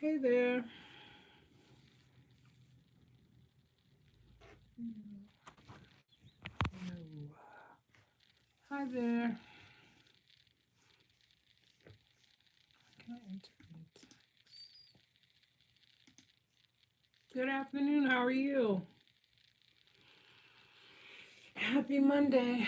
Hey there. No. Hi there. Can I enter it? Good afternoon. How are you? Happy Monday.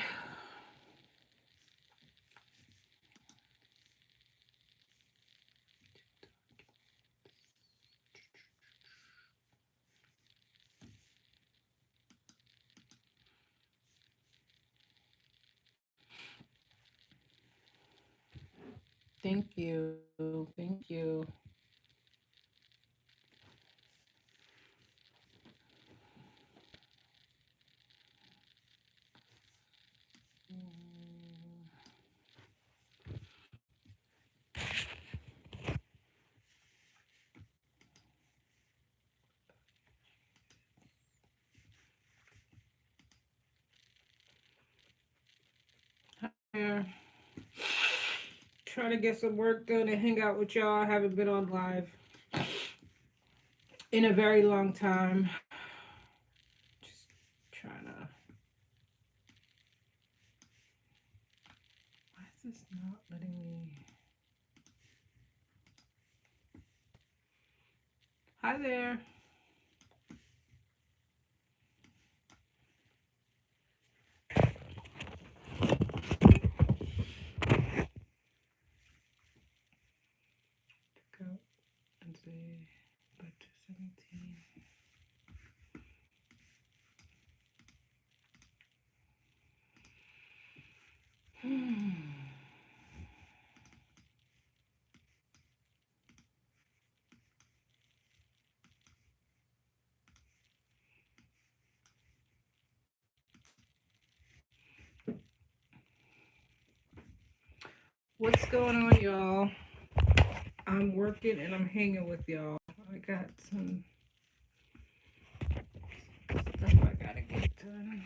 Thank you. Thank you. Hi there. Trying to get some work done and hang out with y'all. I haven't been on live in a very long time. Just trying to. Why is this not letting me? Hi there. Go and say, but 17. What's going on, y'all? I'm working and I'm hanging with y'all. I got some stuff I gotta get done.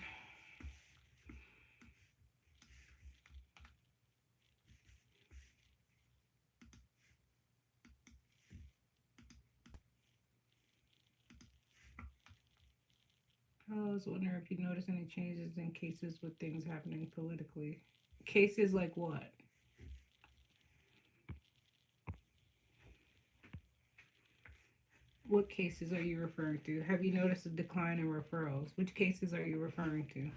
I was wondering if you notice any changes in cases with things happening politically. Cases like what? What cases are you referring to? Have you noticed a decline in referrals? Which cases are you referring to?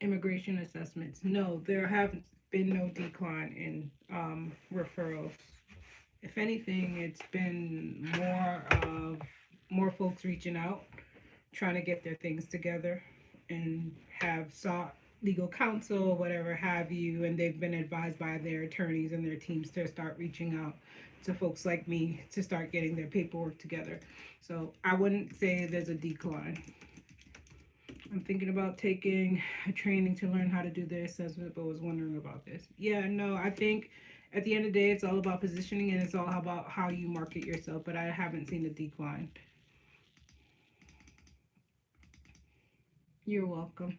Immigration assessments. No, there have been no decline in referrals. If anything, it's been more folks reaching out, trying to get their things together, and have sought legal counsel, whatever have you, and they've been advised by their attorneys and their teams to start reaching out to folks like me to start getting their paperwork together. So I wouldn't say there's a decline. I'm thinking about taking a training to learn how to do the assessment, but was wondering about this. Yeah, no, I think at the end of the day, it's all about positioning and it's all about how you market yourself, but I haven't seen a decline. You're welcome.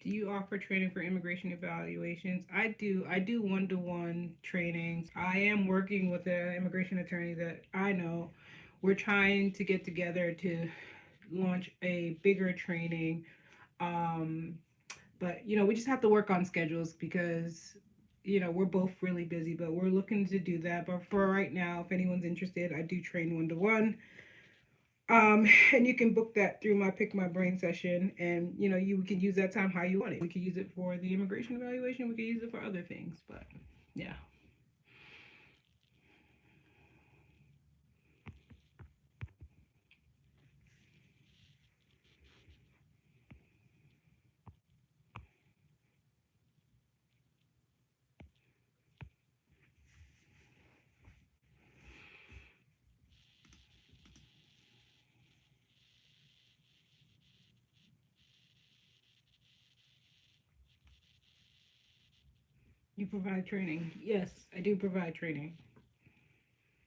Do you offer training for immigration evaluations? I do. I do one-to-one trainings. I am working with an immigration attorney that I know. We're trying to get together to launch a bigger training. Um, but we just have to work on schedules because we're both really busy. But we're looking to do that. But for right now, if anyone's interested, I do train one-to-one. And you can book that through my Pick My Brain session, and you can use that time how you want it. We could use it for the immigration evaluation. We could use it for other things, but yeah. You provide training. Yes, I do provide training.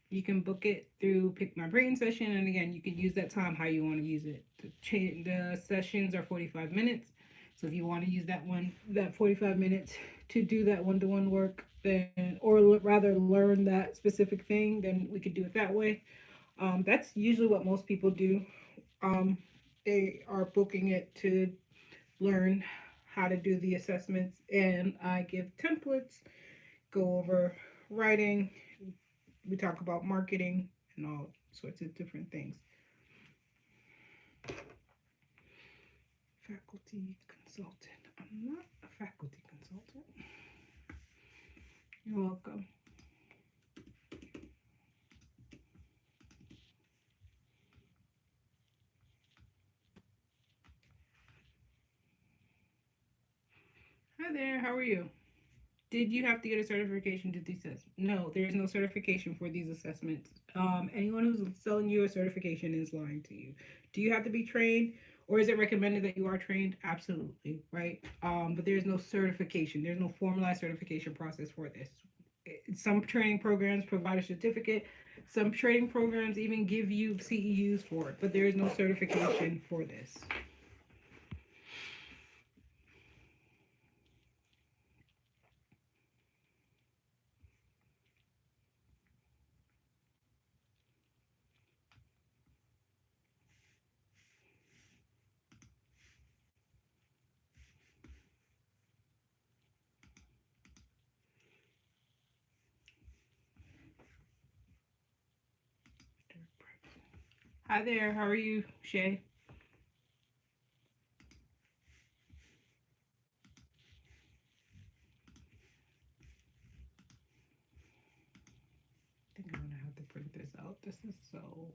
You can book it through Pick My Brain session, and again, you can use that time how you want to use it. The sessions are 45 minutes, so if you want to use that 45 minutes to do that one-to-one work, then or rather learn that specific thing, then we could do it that way. That's usually what most people do. Um, they are booking it to learn how to do the assessments, and I give templates, go over writing, we talk about marketing and all sorts of different things. Faculty consultant. I'm not a faculty consultant. You're welcome. Hi there, how are you? Did you have to get a certification to do this? No, there is no certification for these assessments. Anyone who's selling you a certification is lying to you. Do you have to be trained, or is it recommended that you are trained? Absolutely, right? But there is no certification. There's no formalized certification process for this. Some training programs provide a certificate. Some training programs even give you CEUs for it, but there is no certification for this. Hi there, how are you, Shay? I think I'm gonna have to print this out. This is so.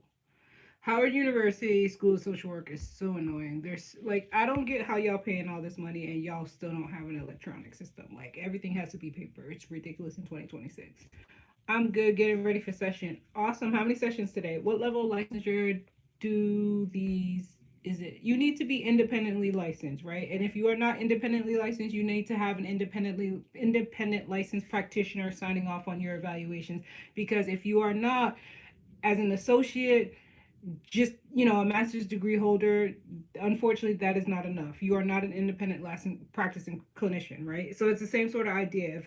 Howard University School of Social Work is so annoying. There's like I don't get how y'all paying all this money and y'all still don't have an electronic system. Like everything has to be paper. It's ridiculous in 2026. I'm good getting ready for session. Awesome. How many sessions today? What level of licensure do these is it? You need to be independently licensed, right? And if you are not independently licensed, you need to have an independent licensed practitioner signing off on your evaluations because if you are not as an associate, just a master's degree holder, unfortunately that is not enough. You are not an independent licensed practicing clinician, right? So it's the same sort of idea.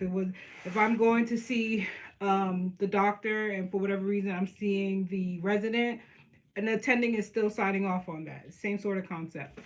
If I'm going to see the doctor and for whatever reason I'm seeing the resident, an attending is still signing off on that. Same sort of concept.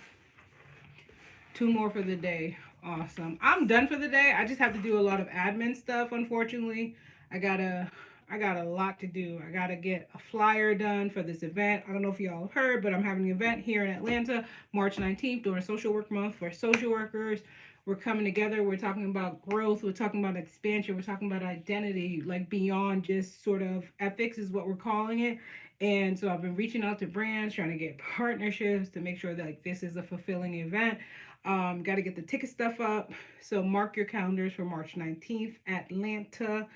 Two more for the day. Awesome. I'm done for the day. I just have to do a lot of admin stuff, unfortunately. I gotta I got a lot to do. I gotta get a flyer done for this event. I don't know if y'all heard, but I'm having an event here in Atlanta, March 19th, during Social Work Month for social workers. We're coming together. We're talking about growth. We're talking about expansion. We're talking about identity, like beyond just sort of ethics, is what we're calling it. And so I've been reaching out to brands, trying to get partnerships to make sure that like this is a fulfilling event. Got to get the ticket stuff up. So mark your calendars for March 19th, Atlanta.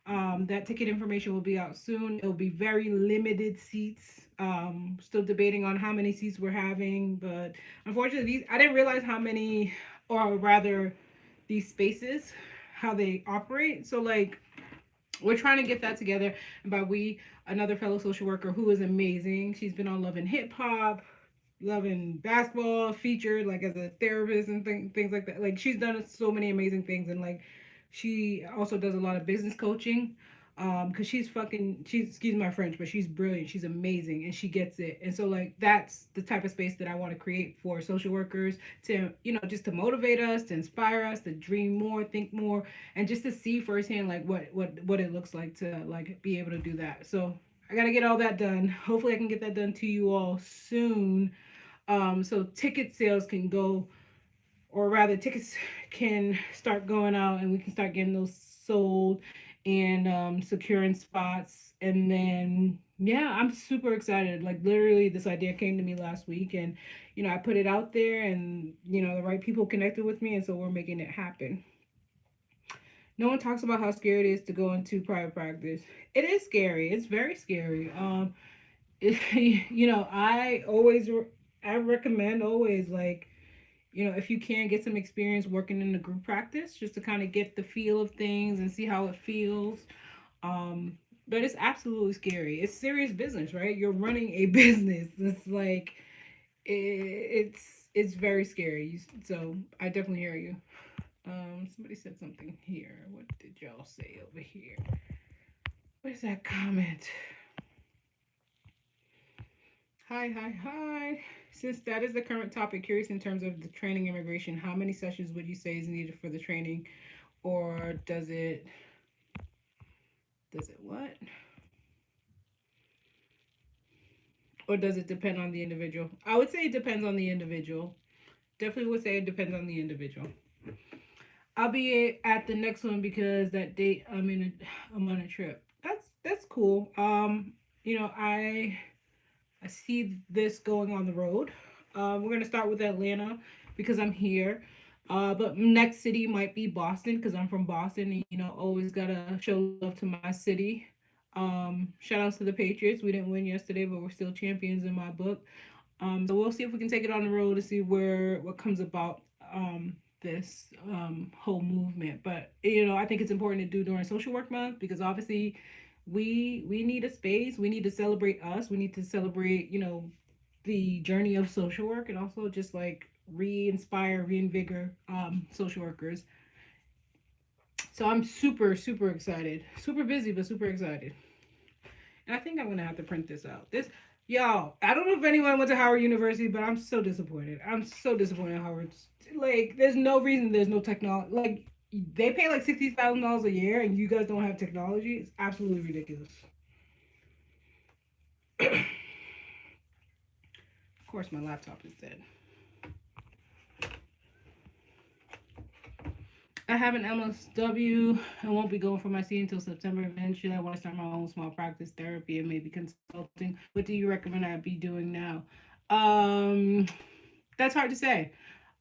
That ticket information will be out soon. It'll be very limited seats. Still debating on how many seats we're having, but unfortunately, I didn't realize how many, or rather, these spaces, how they operate. So like, we're trying to get that together. And by we, another fellow social worker who is amazing. She's been on Love and Hip Hop, loving basketball, featured like as a therapist and things like that. Like she's done so many amazing things, and like she also does a lot of business coaching. Cause she's excuse my French, but she's brilliant. She's amazing, and she gets it. And so like that's the type of space that I want to create for social workers to just to motivate us, to inspire us, to dream more, think more, and just to see firsthand like what it looks like to like be able to do that. So I gotta get all that done. Hopefully, I can get that done to you all soon, so ticket sales can go, or rather, tickets can start going out, and we can start getting those sold and securing spots. And then, yeah, I'm super excited. Like literally, this idea came to me last week, and I put it out there, and the right people connected with me, and so we're making it happen. No one talks about how scary it is to go into private practice. It is scary. It's very scary. I always I recommend always like if you can get some experience working in the group practice, just to kind of get the feel of things and see how it feels. Um, but it's absolutely scary. It's serious business, right? You're running a business. It's like it's very scary. So I definitely hear you. Somebody said something here. What did y'all say over here? Where's that comment? Hi, hi, hi. Since that is the current topic, curious in terms of the training immigration, how many sessions would you say is needed for the training, or does it what? Or does it depend on the individual? I would say it depends on the individual. Definitely would say it depends on the individual. I'll be at the next one because that date I'm on a trip. That's cool. I see this going on the road. We're gonna start with Atlanta because I'm here. But next city might be Boston because I'm from Boston, and always gotta show love to my city. Shout outs to the Patriots. We didn't win yesterday, but we're still champions in my book. So we'll see if we can take it on the road to see what comes about this whole movement. But I think it's important to do during Social Work Month because obviously we need a space. We need to celebrate us. We need to celebrate the journey of social work and also just like re-inspire, reinvigorate social workers. So I'm super super excited. Super busy, but super excited. And I think I'm gonna have to print this out. Y'all, I don't know if anyone went to Howard University, but I'm so disappointed. I'm so disappointed in Howard. Like, there's no reason there's no technology. Like, they pay like $60,000 a year, and you guys don't have technology. It's absolutely ridiculous. Of course, my laptop is dead. I have an MSW and won't be going for my C until September. Eventually, I want to start my own small practice therapy and maybe consulting. What do you recommend I be doing now? Um, that's hard to say.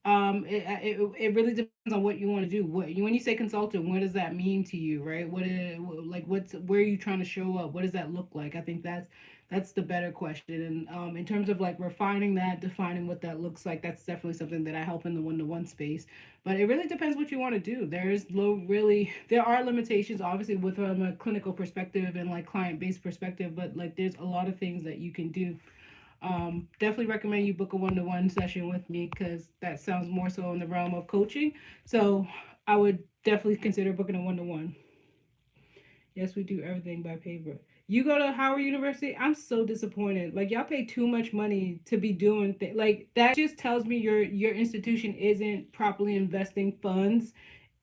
It really depends on what you want to do. When you say consultant, what does that mean to you, right? Where are you trying to show up? What does that look like? I think that's the better question. And in terms of like refining that, defining what that looks like, that's definitely something that I help in the one-to-one space. But it really depends what you want to do. There are limitations, obviously, with a clinical perspective and like client-based perspective. But like, there's a lot of things that you can do. Definitely recommend you book a one-to-one session with me because that sounds more so in the realm of coaching. So I would definitely consider booking a one-to-one. Yes, we do everything by paper. You go to Howard University, I'm so disappointed. Like, y'all pay too much money to be doing things like that. Just tells me your institution isn't properly investing funds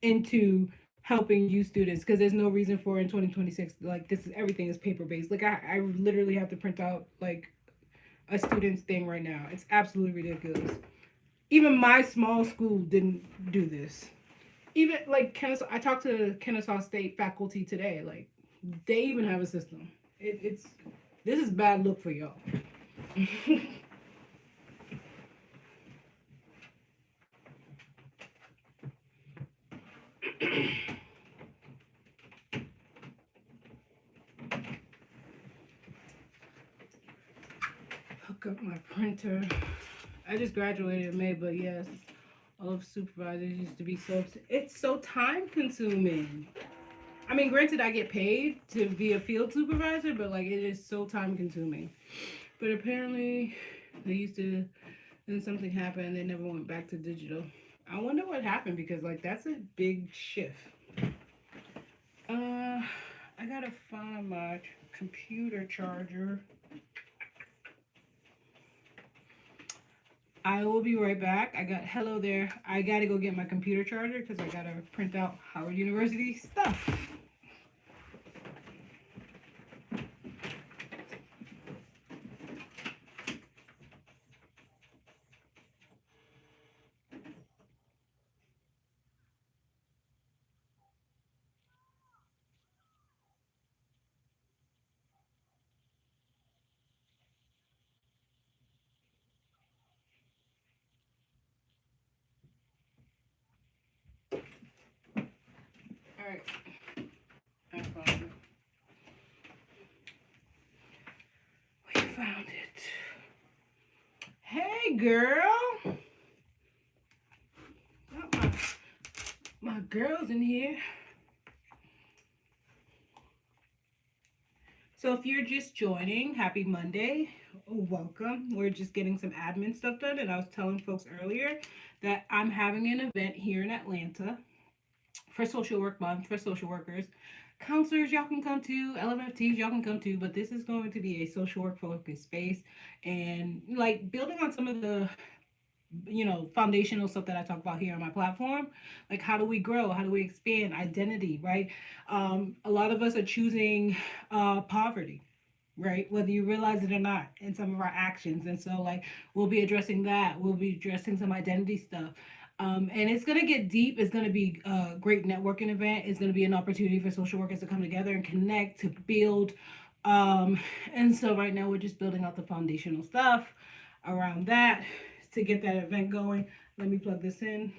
into helping you students because there's no reason for in 2026 like this is everything is paper based. Like I literally have to print out like a student's thing right now. It's absolutely ridiculous. Even my small school didn't do this. Even like Kennesaw, I talked to Kennesaw State faculty today. Like they even have a system. It's this is bad look for y'all. Hook up my printer. I just graduated in May, but yes, all of supervisors used to be it's so time consuming. I mean, granted, I get paid to be a field supervisor, but like it is so time consuming. But apparently, they used to. Then something happened. And they never went back to digital. I wonder what happened because like that's a big shift. I gotta find my computer charger. I will be right back. Hello there. I gotta go get my computer charger because I gotta print out Howard University stuff. All right, I found it. We found it. Hey, girl. my girls in here. So if you're just joining, happy Monday. Welcome. We're just getting some admin stuff done. And I was telling folks earlier that I'm having an event here in Atlanta for Social Work Month for social workers. Counselors, y'all can come to, LMFTs, y'all can come to, but this is going to be a social work focused space and like building on some of the foundational stuff that I talk about here on my platform. Like, how do we grow? How do we expand identity, right? A lot of us are choosing poverty, right? Whether you realize it or not in some of our actions. And so, like, we'll be addressing that. We'll be addressing some identity stuff. And it's going to get deep. It's going to be a great networking event. It's going to be an opportunity for social workers to come together and connect, to build. Um, and so, right now, we're just building out the foundational stuff around that to get that event going. Let me plug this in.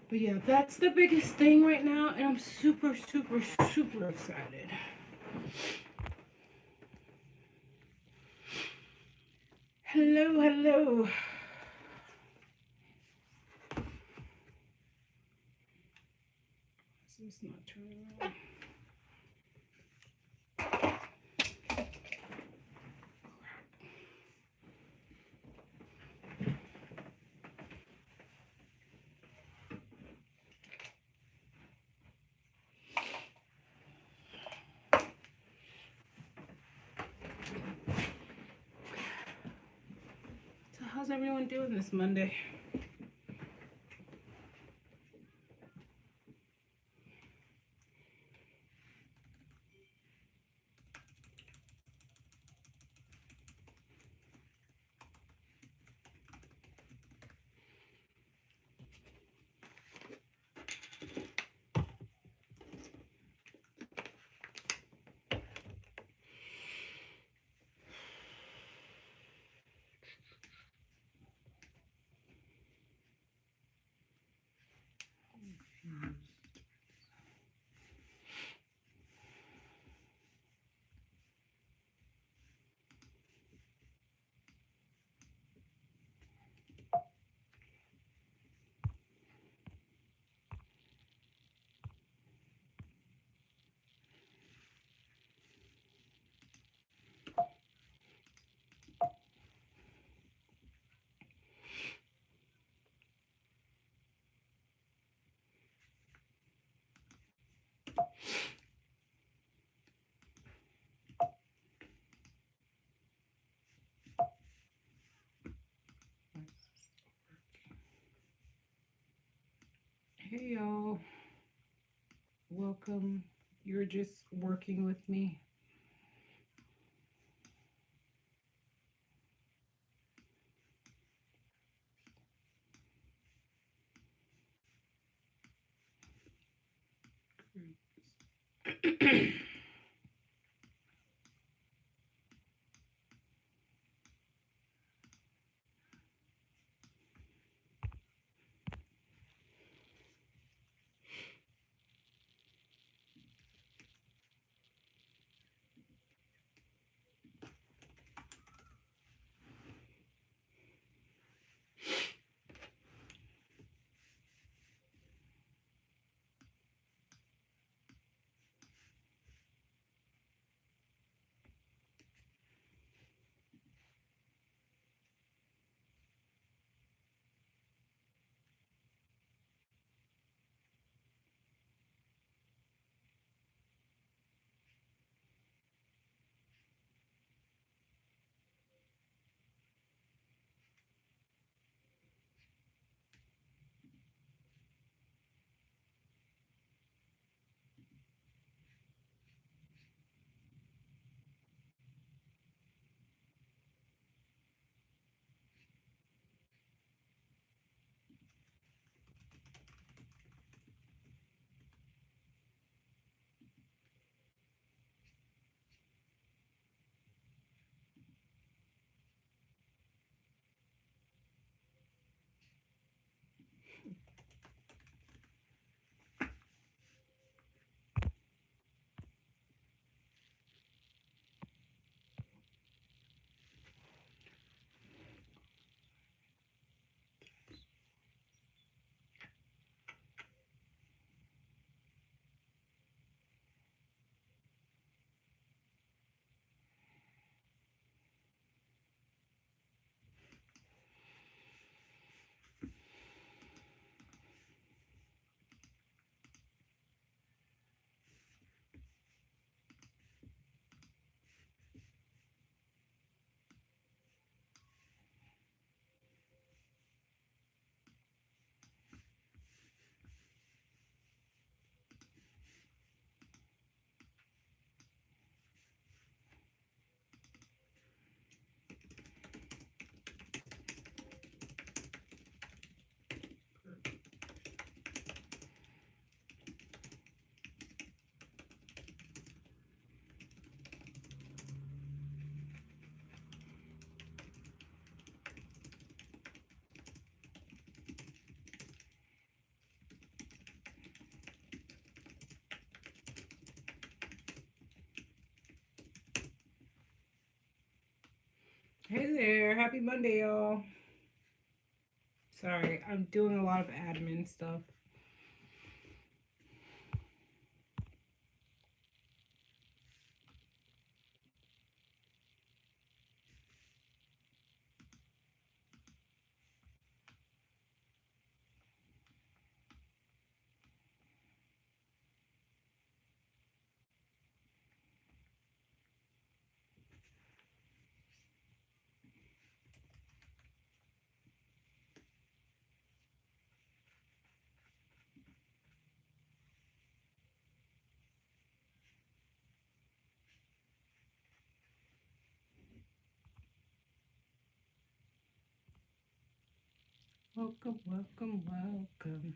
But yeah, that's the biggest thing right now, and I'm super, super, super excited. Hello, hello. This is not turning on. So how's everyone doing this Monday? Hey y'all, welcome. You're just working with me. Hey there, happy Monday, y'all. Sorry, I'm doing a lot of admin stuff. Welcome, welcome, welcome.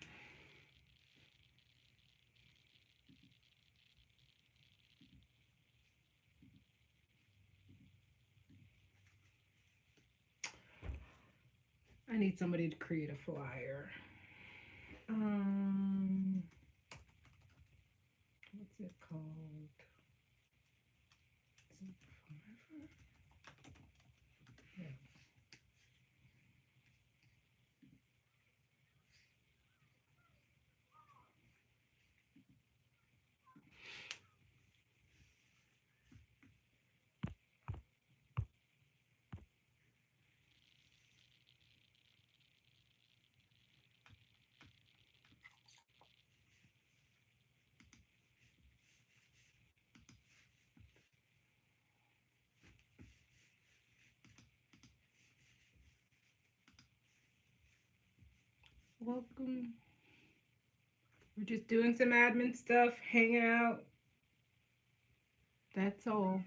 I need somebody to create a flyer. Um, what's it called? Is it Fiverr? Yeah. Welcome. We're just doing some admin stuff, hanging out. That's all.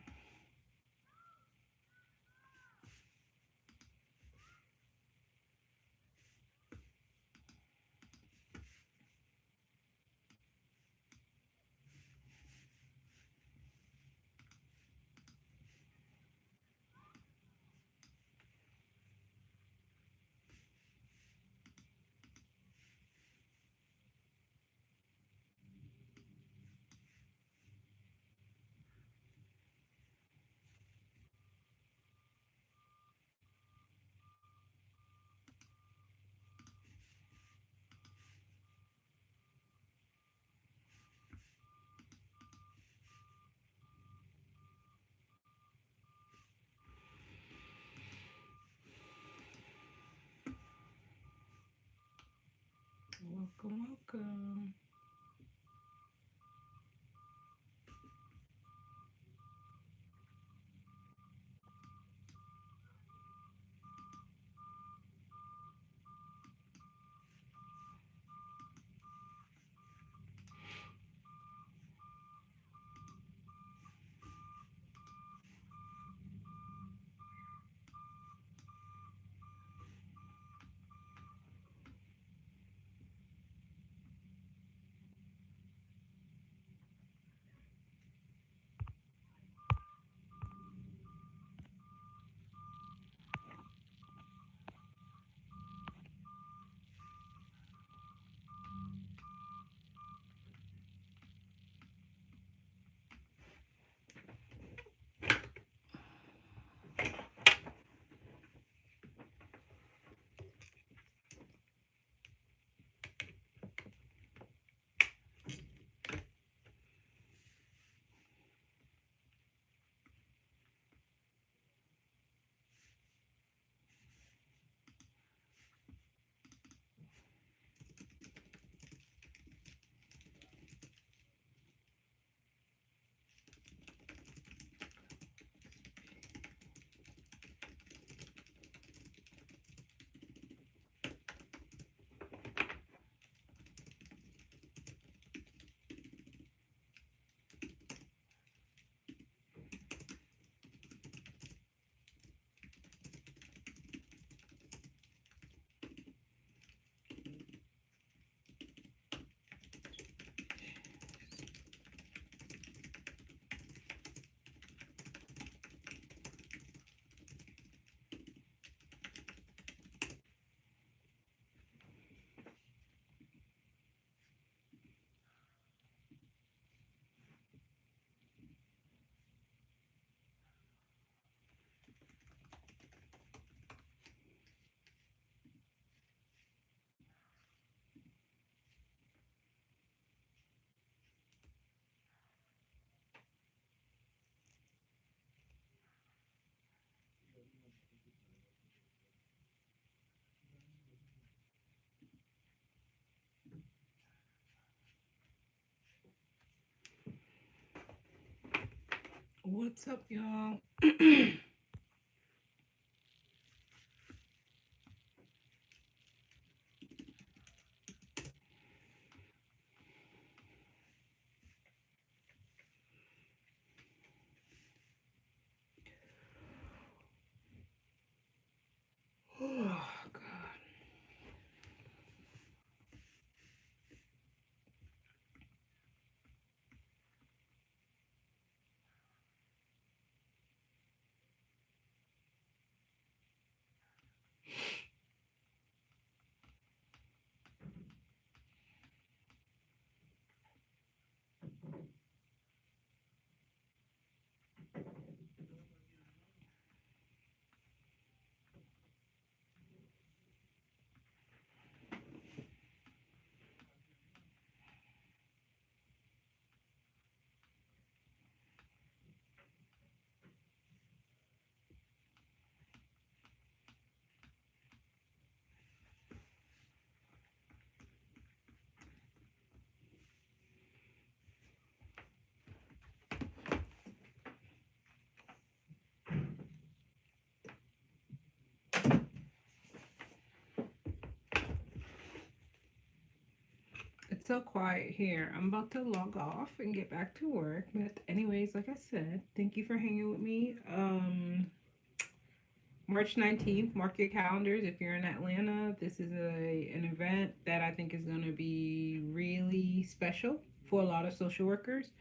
What's up, y'all? Oh, God. It's so quiet here. I'm about to log off and get back to work. But anyways, like I said, thank you for hanging with me. March 19th, mark your calendars if you're in Atlanta. This is an event that I think is going to be really special for a lot of social workers.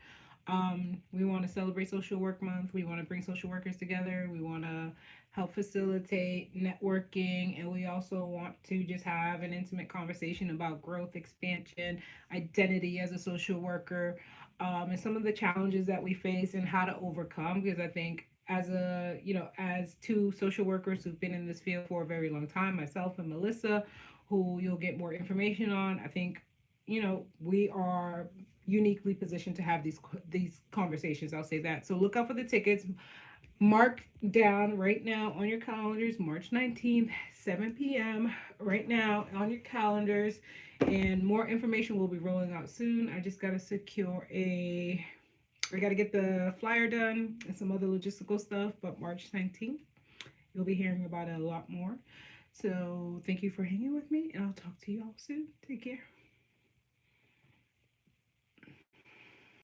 We want to celebrate Social Work Month. We want to bring social workers together. We want to help facilitate networking. And we also want to just have an intimate conversation about growth, expansion, identity as a social worker, and some of the challenges that we face and how to overcome. Because I think as two social workers who've been in this field for a very long time, myself and Melissa, who you'll get more information on, I think, we are uniquely positioned to have these conversations. I'll say that. So look out for the tickets. Mark down right now on your calendars, March 19th, 7 p.m. right now on your calendars. And more information will be rolling out soon. I just got to I got to get the flyer done and some other logistical stuff. But March 19th, you'll be hearing about it a lot more. So thank you for hanging with me, and I'll talk to you all soon. Take care.